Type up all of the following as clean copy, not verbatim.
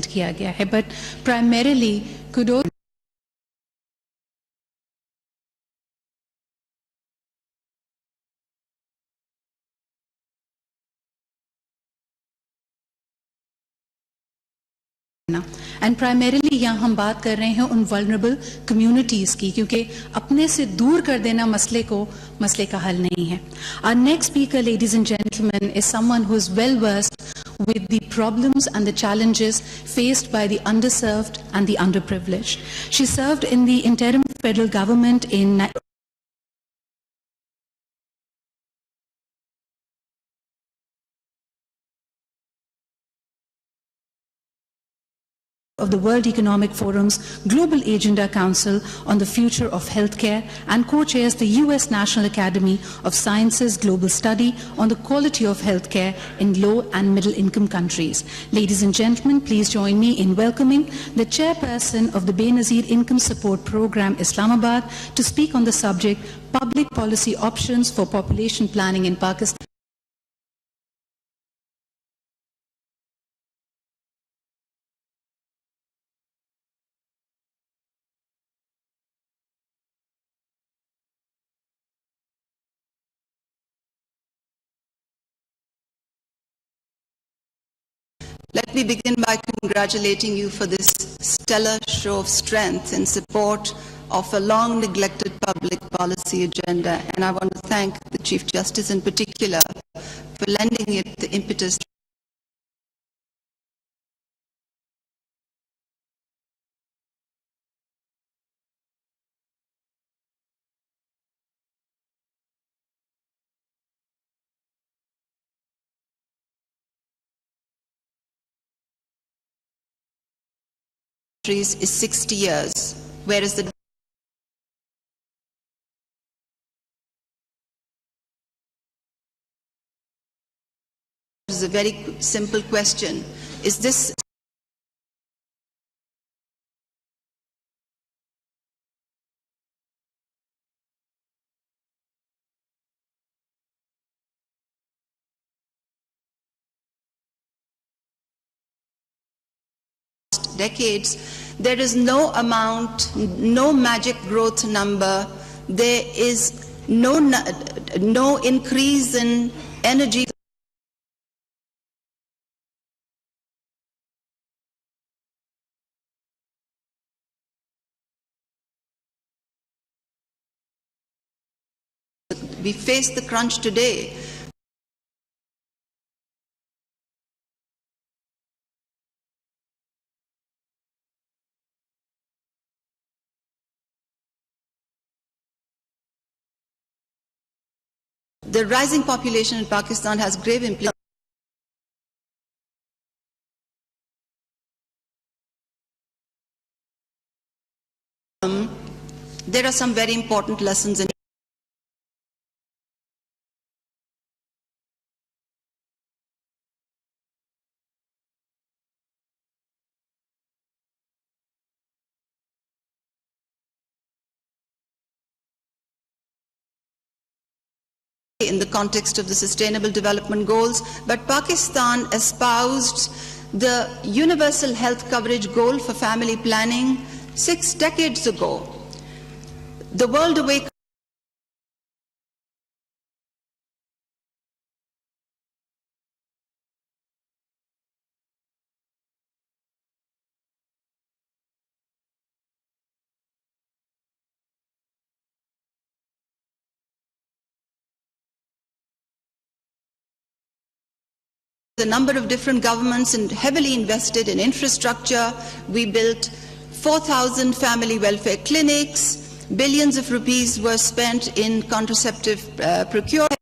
किया गया है, but primarily kudos and primarily यहाँ हम बात कर रहे हैं उन वल्नरेबल कम्युनिटीज़ की, क्योंकि अपने से दूर कर देना मसले का हल नहीं है. Our next speaker, ladies and gentlemen, is someone who is well versed with the problems and the challenges faced by the underserved and the underprivileged. She served in the interim federal government in of the World Economic Forum's Global Agenda Council on the Future of Healthcare and co-chairs the US National Academy of Sciences Global Study on the Quality of Healthcare in Low and Middle Income Countries. Ladies and gentlemen, please join me in welcoming the chairperson of the Benazir Income Support Program, Islamabad, to speak on the subject, Public Policy Options for Population Planning in Pakistan. Let me begin by congratulating you for this stellar show of strength in support of a long-neglected public policy agenda, and I want to thank the Chief Justice in particular for lending it the impetus is 60 years, whereas the is a very simple question. Is this decades? There is no amount, no magic growth number. There is no increase in energy. We face the crunch today. The rising population in Pakistan has grave implications. There are some very important lessons in the context of the Sustainable Development Goals, but Pakistan espoused the universal health coverage goal for family planning 6 decades ago. The world awakened. A number of different governments and heavily invested in infrastructure. We built 4,000 family welfare clinics. Billions of rupees were spent in contraceptive procurement.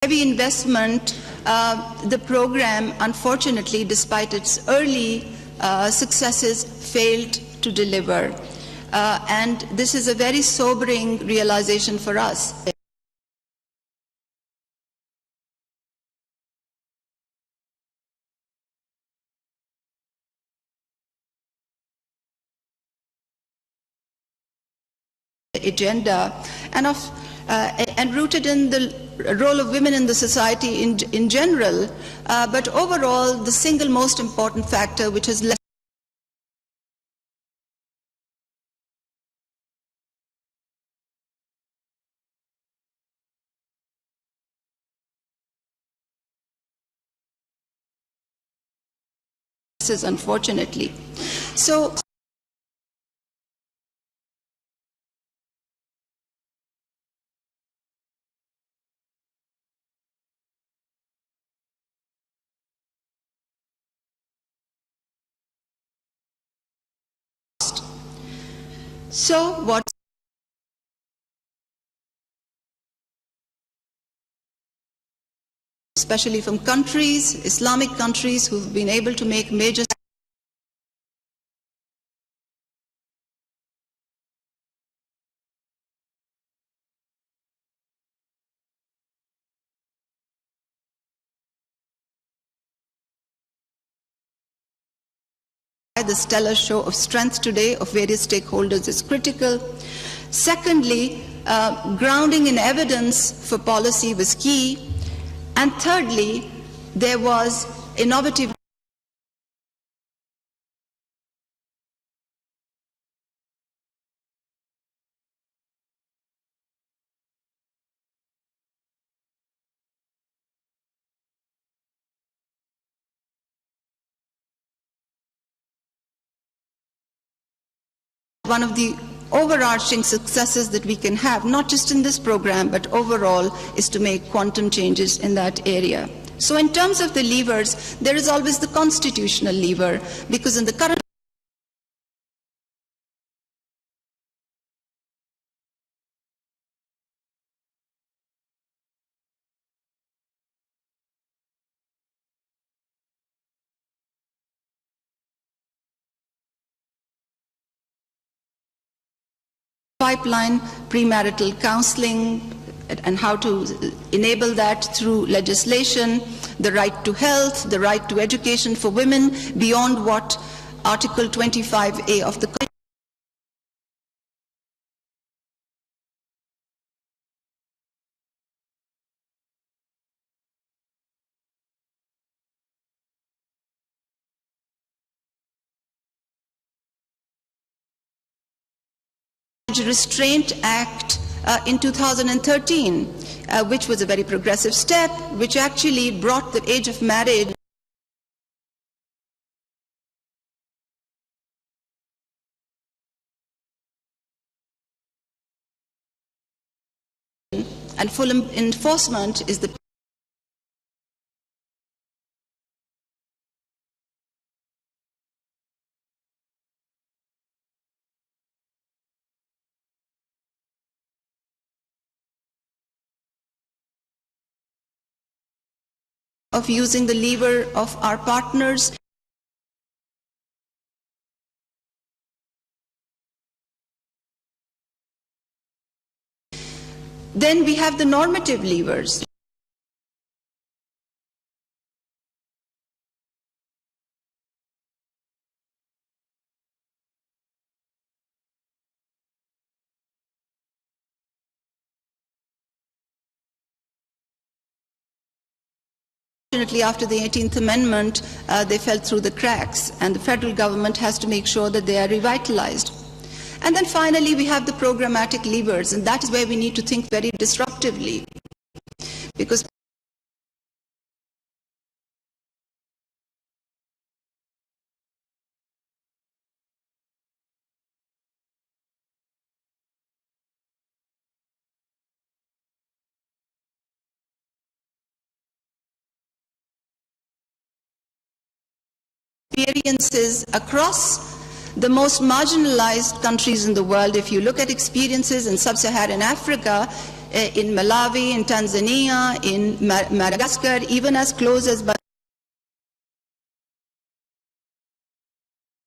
Heavy investment, the program, unfortunately, despite its early successes, failed to deliver. And this is a very sobering realization for us. agenda and rooted in the role of women in the society in general, but overall the single most important factor which has led unfortunately. So what especially from countries, Islamic countries who've been able to make major the stellar show of strength today of various stakeholders is critical. Secondly, grounding in evidence for policy was key. And thirdly, there was innovative one of the overarching successes that we can have, not just in this program, but overall, is to make quantum changes in that area. So in terms of the levers, there is always the constitutional lever, because in the current pipeline, premarital counseling, and how to enable that through legislation, the right to health, the right to education for women beyond what Article 25A of the Restraint Act in 2013, which was a very progressive step, which actually brought the age of marriage and full enforcement is the of using the lever of our partners. Then we have the normative levers. Unfortunately, after the 18th Amendment, they fell through the cracks, and the federal government has to make sure that they are revitalized. And then finally, we have the programmatic levers, and that is where we need to think very disruptively, because experiences across the most marginalized countries in the world. If you look at experiences in sub-Saharan Africa, in Malawi, in Tanzania, in Madagascar, even as close as